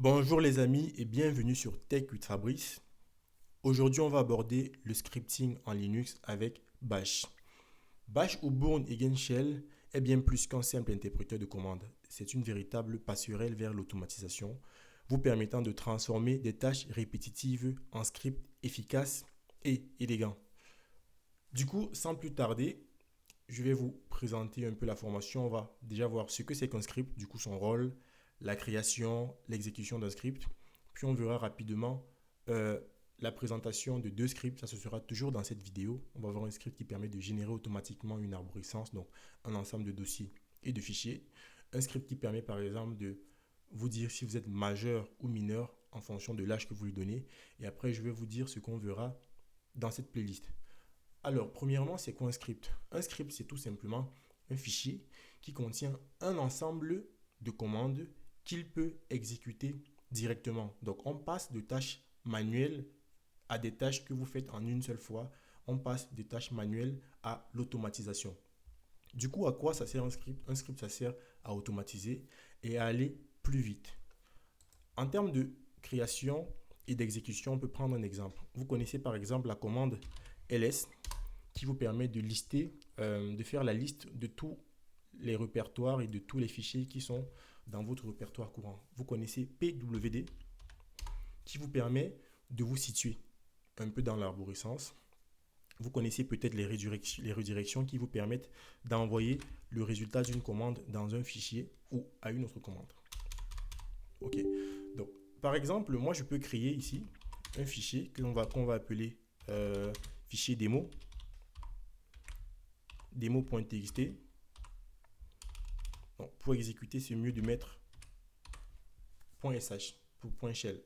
Bonjour les amis et bienvenue sur Tech with Fabrice. Aujourd'hui, on va aborder le scripting en Linux avec Bash. Bash ou Bourne Again Shell est bien plus qu'un simple interpréteur de commandes. C'est une véritable passerelle vers l'automatisation, vous permettant de transformer des tâches répétitives en scripts efficaces et élégants. Du coup, sans plus tarder, je vais vous présenter un peu la formation. On va déjà voir ce que c'est qu'un script, du coup son rôle, la création, l'exécution d'un script. Puis on verra rapidement euh, la présentation de deux scripts. Ça, ce sera toujours dans cette vidéo. On va voir un script qui permet de générer automatiquement une arborescence, donc un ensemble de dossiers et de fichiers. Un script qui permet par exemple de vous dire si vous êtes majeur ou mineur en fonction de l'âge que vous lui donnez. Et après, je vais vous dire ce qu'on verra dans cette playlist. Alors, premièrement, c'est quoi un script? Un script, c'est tout simplement un fichier qui contient un ensemble de commandes qu'il peut exécuter directement. Donc, on passe de tâches manuelles à des tâches que vous faites en une seule fois. On passe des tâches manuelles à l'automatisation. Du coup, à quoi ça sert un script? Un script, ça sert à automatiser et à aller plus vite. En termes de création et d'exécution, on peut prendre un exemple. Vous connaissez par exemple la commande ls qui vous permet de lister, de faire la liste de tous les répertoires et de tous les fichiers qui sont dans votre répertoire courant. Vous connaissez pwd qui vous permet de vous situer un peu dans l'arborescence. Vous connaissez peut-être les redirections qui vous permettent d'envoyer le résultat d'une commande dans un fichier ou à une autre commande. Ok. Donc, par exemple, moi, je peux créer ici un fichier qu'on va appeler fichier démo, démo.txt. Donc, pour exécuter, c'est mieux de mettre .sh pour .shell.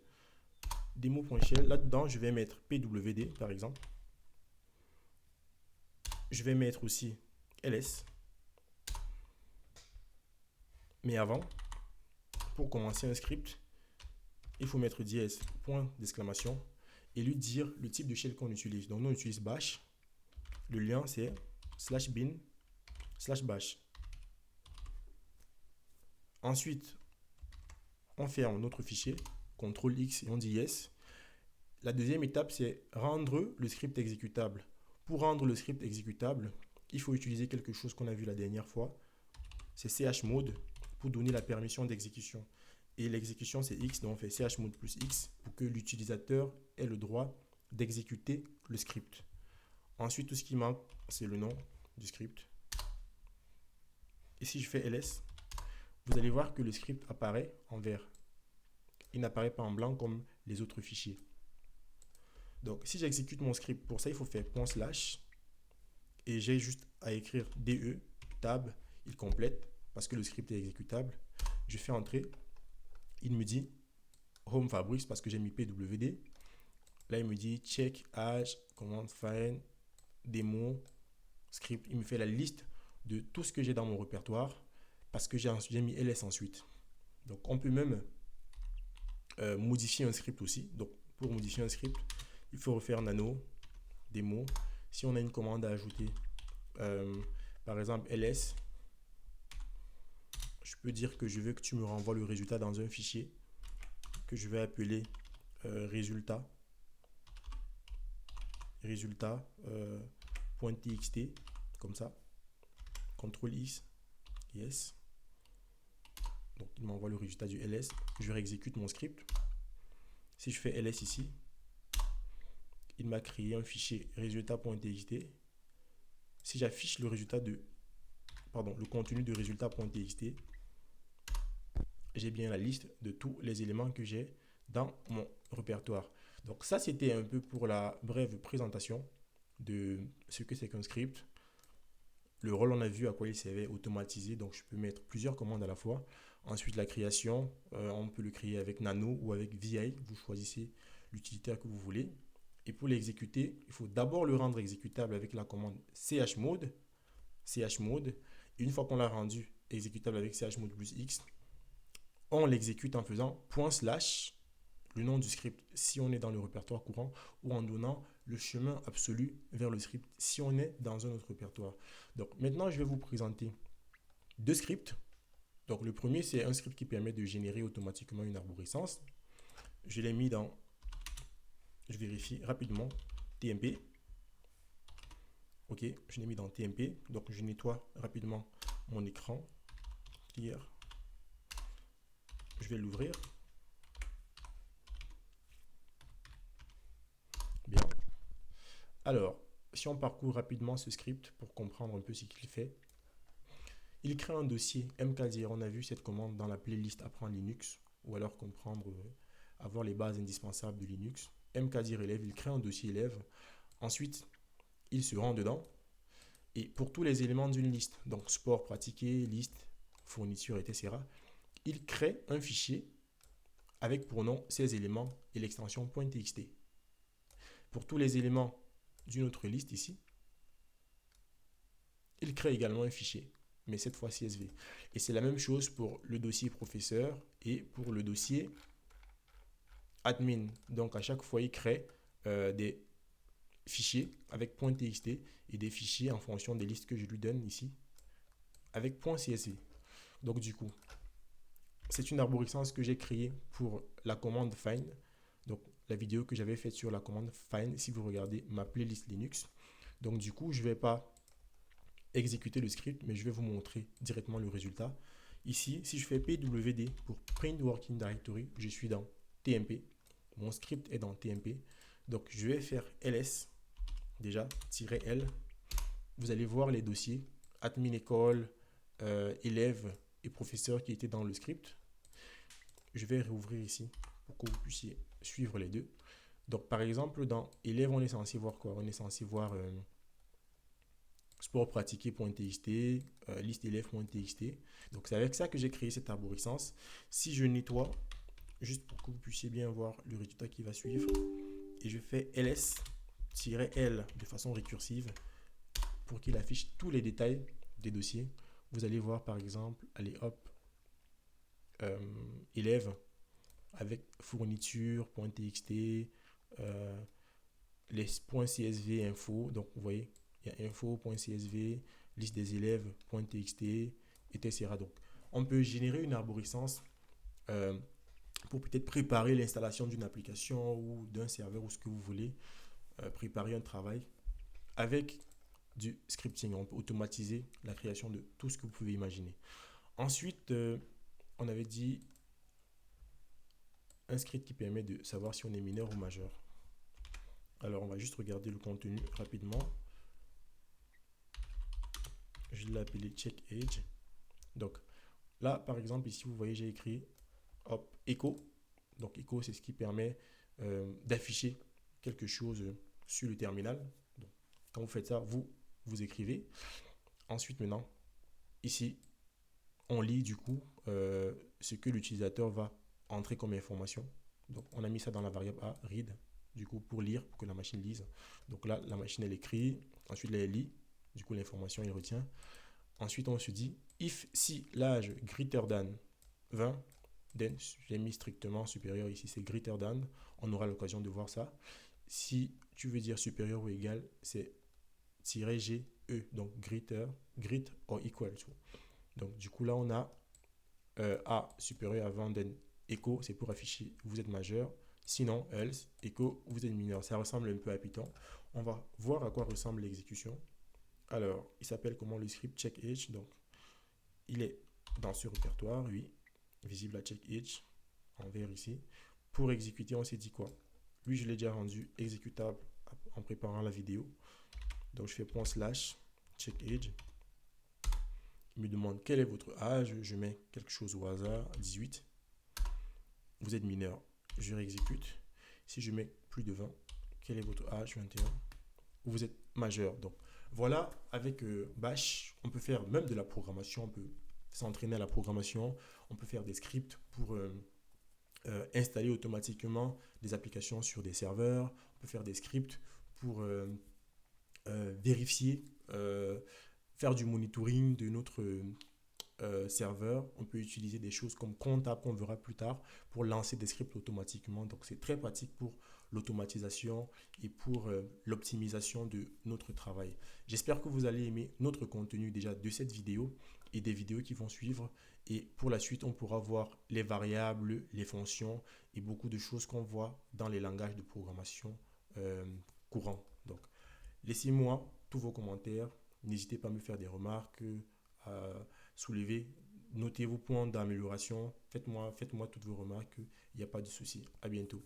Démo.shell, là-dedans, je vais mettre pwd, par exemple. Je vais mettre aussi ls. Mais avant, pour commencer un script, il faut mettre dièse, point d'exclamation, et lui dire le type de shell qu'on utilise. Donc, nous, on utilise bash. Le lien, c'est /bin/bash. Ensuite, on ferme notre fichier, CTRL X et on dit yes. La deuxième étape, c'est rendre le script exécutable. Pour rendre le script exécutable, il faut utiliser quelque chose qu'on a vu la dernière fois. C'est chmod pour donner la permission d'exécution. Et l'exécution, c'est X, donc on fait chmod plus X pour que l'utilisateur ait le droit d'exécuter le script. Ensuite, tout ce qui manque, c'est le nom du script. Et si je fais ls, vous allez voir que le script apparaît en vert. Il n'apparaît pas en blanc comme les autres fichiers. Donc, si j'exécute mon script, pour ça, il faut faire // et j'ai juste à écrire DE, tab, il complète parce que le script est exécutable. Je fais entrer, il me dit home Fabrice parce que j'ai mis pwd. Là, il me dit check age, command find, démo, script. Il me fait la liste de tout ce que j'ai dans mon répertoire parce que j'ai mis ls ensuite. Donc, on peut même modifier un script aussi. Donc, pour modifier un script, il faut refaire nano, démo. Si on a une commande à ajouter, par exemple ls, je peux dire que je veux que tu me renvoies le résultat dans un fichier que je vais appeler résultat.txt, comme ça. CTRL X, yes. Donc il m'envoie le résultat du ls. Je réexécute mon script. Si je fais ls ici, il m'a créé un fichier résultat.txt. Si j'affiche le contenu de résultat.txt, j'ai bien la liste de tous les éléments que j'ai dans mon répertoire. Donc ça, c'était un peu pour la brève présentation de ce que c'est qu'un script. Le rôle, on a vu à quoi il servait, automatisé. Donc je peux mettre plusieurs commandes à la fois. Ensuite, la création, on peut le créer avec Nano ou avec VI. Vous choisissez l'utilitaire que vous voulez. Et pour l'exécuter, il faut d'abord le rendre exécutable avec la commande chmod. Une fois qu'on l'a rendu exécutable avec chmod plus X, on l'exécute en faisant // le nom du script si on est dans le répertoire courant ou en donnant le chemin absolu vers le script si on est dans un autre répertoire. Donc maintenant, je vais vous présenter deux scripts Donc le premier, c'est un script qui permet de générer automatiquement une arborescence. Je l'ai mis dans, je vérifie rapidement, TMP. Ok, je l'ai mis dans TMP. Donc je nettoie rapidement mon écran. Clear. Je vais l'ouvrir. Bien. Alors, si on parcourt rapidement ce script pour comprendre un peu ce qu'il fait, il crée un dossier mkdir. On a vu cette commande dans la playlist Apprendre Linux, ou alors comprendre, avoir les bases indispensables de Linux. Mkdir élève, il crée un dossier élève. Ensuite, il se rend dedans. Et pour tous les éléments d'une liste, donc sport pratiqué, liste, fourniture, etc., il crée un fichier avec pour nom ces éléments et l'extension .txt. Pour tous les éléments d'une autre liste ici, il crée également un fichier, mais cette fois CSV. Et c'est la même chose pour le dossier professeur et pour le dossier admin. Donc à chaque fois, il crée des fichiers avec .txt et des fichiers en fonction des listes que je lui donne ici avec .csv. Donc du coup, c'est une arborescence que j'ai créée pour la commande find. Donc la vidéo que j'avais faite sur la commande find, si vous regardez ma playlist Linux. Donc du coup, je ne vais pas exécuter le script, mais je vais vous montrer directement le résultat. Ici, si je fais pwd pour print working directory, je suis dans tmp. Mon script est dans tmp. Donc je vais faire ls, déjà, -l. Vous allez voir les dossiers, admin école, élèves et professeurs qui étaient dans le script. Je vais rouvrir ici pour que vous puissiez suivre les deux. Donc par exemple, dans élèves, on est censé voir quoi? On est censé voir sport pratiqué.txt, liste élèves.txt. Donc c'est avec ça que j'ai créé cette arborescence. Si je nettoie, juste pour que vous puissiez bien voir le résultat qui va suivre, et je fais ls-l de façon récursive pour qu'il affiche tous les détails des dossiers. Vous allez voir par exemple, allez hop, élèves avec fourniture.txt, les .csv info. Donc vous voyez, il y a info.csv, liste des élèves.txt, etc. Donc on peut générer une arborescence pour peut-être préparer l'installation d'une application ou d'un serveur ou ce que vous voulez, préparer un travail avec du scripting. On peut automatiser la création de tout ce que vous pouvez imaginer. Ensuite, on avait dit un script qui permet de savoir si on est mineur ou majeur. Alors, on va juste regarder le contenu rapidement. Je l'ai appelé check age. Donc, là, par exemple, ici, vous voyez, j'ai écrit hop, echo. Donc, echo, c'est ce qui permet d'afficher quelque chose sur le terminal. Donc, quand vous faites ça, vous écrivez. Ensuite, maintenant, ici, on lit du coup ce que l'utilisateur va entrer comme information. Donc, on a mis ça dans la variable A, read, du coup, pour lire, pour que la machine lise. Donc là, la machine, elle écrit. Ensuite, là, elle lit. Du coup, l'information, elle retient. Ensuite, on se dit, if, si l'âge greater than 20, then, j'ai mis strictement supérieur ici, c'est greater than. On aura l'occasion de voir ça. Si tu veux dire supérieur ou égal, c'est -GE, donc greater, or equal to. Donc, du coup, là, on a A supérieur à 20, then echo, c'est pour afficher vous êtes majeur. Sinon, else, echo, vous êtes mineur. Ça ressemble un peu à Python. On va voir à quoi ressemble l'exécution. Alors, il s'appelle comment le script check age. Donc, il est dans ce répertoire, oui, visible à check age, en vert ici. Pour exécuter, on s'est dit quoi? Lui, je l'ai déjà rendu exécutable en préparant la vidéo. Donc, je fais ./ check age. Il me demande quel est votre âge. Je mets quelque chose au hasard, 18. Vous êtes mineur. Je réexécute. Si je mets plus de 20, quel est votre âge? 21. Vous êtes majeur. Donc voilà, avec Bash, on peut faire même de la programmation. On peut s'entraîner à la programmation. On peut faire des scripts pour installer automatiquement des applications sur des serveurs. On peut faire des scripts pour vérifier, faire du monitoring de notre serveur. On peut utiliser des choses comme comptable qu'on verra plus tard pour lancer des scripts automatiquement. Donc c'est très pratique pour l'automatisation et pour l'optimisation de notre travail. J'espère que vous allez aimer notre contenu déjà de cette vidéo et des vidéos qui vont suivre. Et pour la suite, on pourra voir les variables, les fonctions et beaucoup de choses qu'on voit dans les langages de programmation courants. Donc, laissez-moi tous vos commentaires. N'hésitez pas à me faire des remarques, à soulever. Notez vos points d'amélioration. Faites-moi toutes vos remarques. Il n'y a pas de souci. À bientôt.